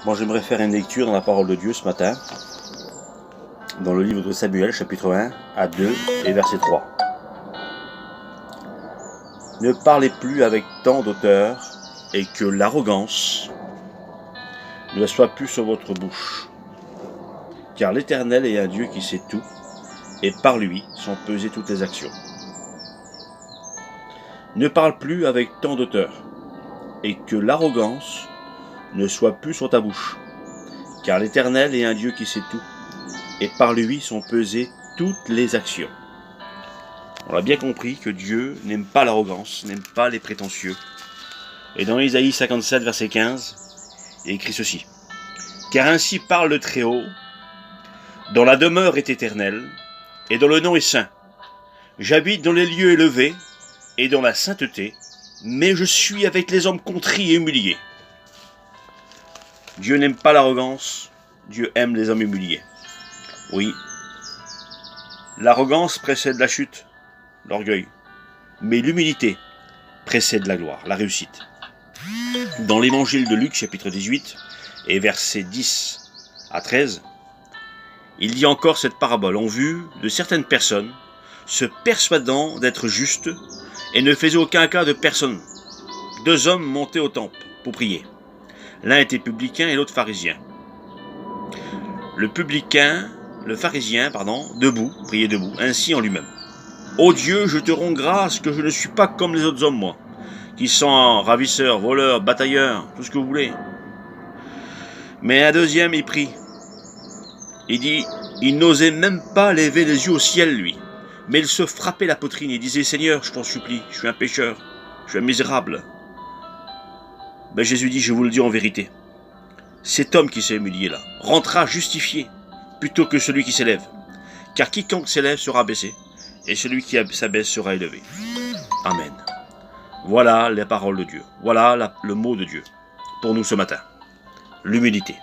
Moi, j'aimerais faire une lecture dans la parole de Dieu ce matin, dans le livre de Samuel, chapitre 1 à 2 et verset 3. Ne parlez plus avec tant d'auteur et que l'arrogance ne soit plus sur votre bouche. Car l'Éternel est un Dieu qui sait tout, et par lui sont pesées toutes les actions. Ne parle plus avec tant d'auteur, et que l'arrogance ne soit plus sur ta bouche. Car l'Éternel est un Dieu qui sait tout, et par lui sont pesées toutes les actions. On a bien compris que Dieu n'aime pas l'arrogance, n'aime pas les prétentieux. Et dans Isaïe 57, verset 15, il est écrit ceci. Car ainsi parle le Très-Haut, dont la demeure est éternelle, et dont le nom est saint. J'habite dans les lieux élevés, et dans la sainteté, mais je suis avec les hommes contrits et humiliés. Dieu n'aime pas l'arrogance, Dieu aime les hommes humiliés. Oui, l'arrogance précède la chute, l'orgueil, mais l'humilité précède la gloire, la réussite. Dans l'évangile de Luc, chapitre 18, et versets 10 à 13, il dit encore cette parabole en vue de certaines personnes se persuadant d'être justes et ne faisaient aucun cas de personne. Deux hommes montaient au temple pour prier. L'un était publicain et l'autre pharisien. Le pharisien, debout, priait debout, ainsi en lui-même. Ô Dieu, je te rends grâce que je ne suis pas comme les autres hommes, moi, qui sont ravisseurs, voleurs, batailleurs, tout ce que vous voulez. Mais un deuxième, il prie. Il dit, il n'osait même pas lever les yeux au ciel, lui. Mais il se frappait la poitrine et disait, Seigneur, je t'en supplie, je suis un pécheur, je suis un misérable. Ben Jésus dit, je vous le dis en vérité, cet homme qui s'est humilié là, rentrera justifié, plutôt que celui qui s'élève. Car quiconque s'élève sera baissé, et celui qui s'abaisse sera élevé. Amen. Voilà les paroles de Dieu, voilà le mot de Dieu, pour nous ce matin. L'humilité.